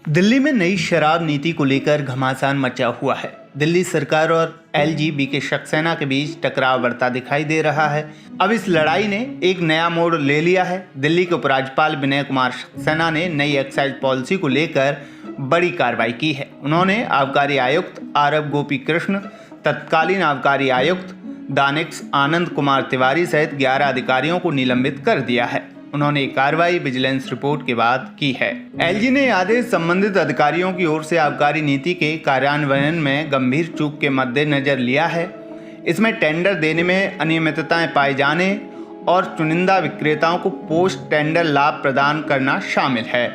दिल्ली में नई शराब नीति को लेकर घमासान मचा हुआ है। दिल्ली सरकार और एलजी बीके सक्सेना के बीच टकराव बढ़ता दिखाई दे रहा है। अब इस लड़ाई ने एक नया मोड़ ले लिया है। दिल्ली के उपराज्यपाल विनय कुमार सक्सेना ने नई एक्साइज पॉलिसी को लेकर बड़ी कार्रवाई की है। उन्होंने आबकारी आयुक्त आरव गोपी कृष्ण, तत्कालीन आबकारी आयुक्त दानिश आनंद कुमार तिवारी सहित 11 अधिकारियों को निलंबित कर दिया है। उन्होंने कार्रवाई विजिलेंस रिपोर्ट के बाद की है। एलजी ने आदेश संबंधित अधिकारियों की ओर से आबकारी नीति के कार्यान्वयन में गंभीर चूक के मद्देनजर लिया है। इसमें टेंडर देने में अनियमितताएं पाए जाने और चुनिंदा विक्रेताओं को पोस्ट टेंडर लाभ प्रदान करना शामिल है।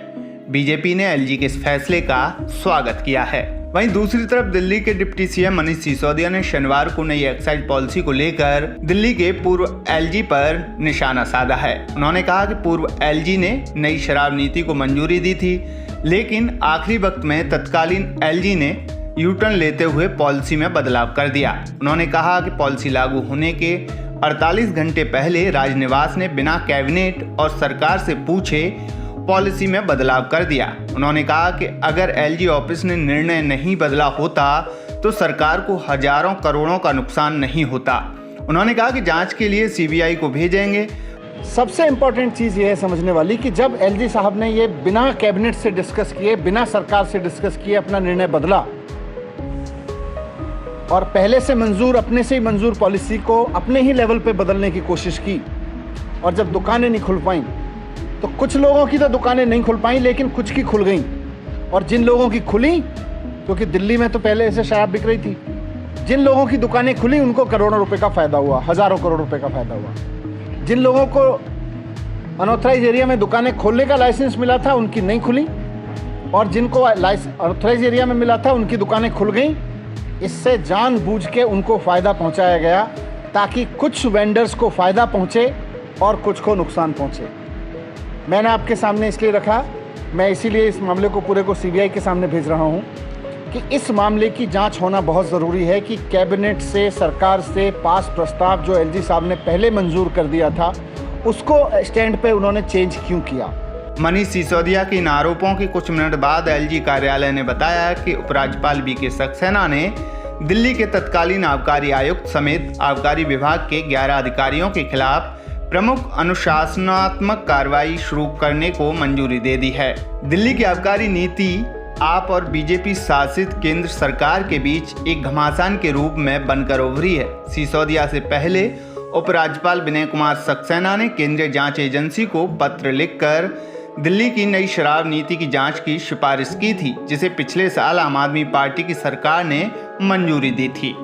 बीजेपी ने एलजी के इस फैसले का स्वागत किया है। वहीं दूसरी तरफ दिल्ली के डिप्टी सीएम मनीष सिसोदिया ने शनिवार को नई एक्साइज पॉलिसी को लेकर दिल्ली के पूर्व एलजी पर निशाना साधा है। उन्होंने कहा कि पूर्व एलजी ने नई शराब नीति को मंजूरी दी थी, लेकिन आखिरी वक्त में तत्कालीन एलजी ने यू टर्न लेते हुए पॉलिसी में बदलाव कर दिया। उन्होंने कहा कि पॉलिसी लागू होने के 48 घंटे पहले राजनिवास ने बिना कैबिनेट और सरकार से पूछे पॉलिसी में बदलाव कर दिया। उन्होंने कहा कि अगर एलजी ऑफिस ने निर्णय नहीं बदला होता तो सरकार को हजारों करोड़ों का नुकसान नहीं होता। उन्होंने कहा कि जांच के लिए सीबीआई को भेजेंगे। सबसे इम्पोर्टेंट चीज़ ये है समझने वाली कि जब एलजी साहब ने ये बिना कैबिनेट से डिस्कस किए, बिना सरकार से डिस्कस किए अपना निर्णय बदला और पहले से मंजूर, अपने से ही मंजूर पॉलिसी को अपने ही लेवल पे बदलने की कोशिश की, और जब दुकानें नहीं खुल पाई तो कुछ लोगों की तो दुकानें नहीं खुल पाई, लेकिन कुछ की खुल गई। और जिन लोगों की खुली, क्योंकि दिल्ली में तो पहले ऐसे शराब बिक रही थी, जिन लोगों की दुकानें खुली उनको करोड़ों रुपए का फ़ायदा हुआ, हज़ारों करोड़ रुपए का फ़ायदा हुआ। जिन लोगों को अनऑथराइज एरिया में दुकानें खोलने का लाइसेंस मिला था उनकी नहीं खुली, और जिनको अनऑथराइज एरिया में मिला था उनकी दुकानें खुल गई। इससे जानबूझ के उनको फ़ायदा पहुँचाया गया ताकि कुछ वेंडर्स को फ़ायदा पहुँचे और कुछ को नुकसान पहुँचे। मैंने आपके सामने इसलिए रखा, मैं इसीलिए इस मामले को पूरे को सीबीआई के सामने भेज रहा हूं कि इस मामले की जांच होना बहुत ज़रूरी है कि कैबिनेट से, सरकार से पास प्रस्ताव जो एलजी साहब ने पहले मंजूर कर दिया था उसको स्टैंड पे उन्होंने चेंज क्यों किया। मनीष सिसोदिया के इन आरोपों के कुछ मिनट बाद एलजी कार्यालय ने बताया कि उपराज्यपाल बीके सक्सेना ने दिल्ली के तत्कालीन आबकारी आयुक्त समेत आबकारी विभाग के 11 अधिकारियों के खिलाफ प्रमुख अनुशासनात्मक कार्रवाई शुरू करने को मंजूरी दे दी है। दिल्ली की आबकारी नीति आप और बीजेपी शासित केंद्र सरकार के बीच एक घमासान के रूप में बनकर उभरी है। सिसोदिया से पहले उपराज्यपाल विनय कुमार सक्सेना ने केंद्रीय जांच एजेंसी को पत्र लिखकर दिल्ली की नई शराब नीति की जांच की सिफारिश की थी, जिसे पिछले साल आम आदमी पार्टी की सरकार ने मंजूरी दी थी।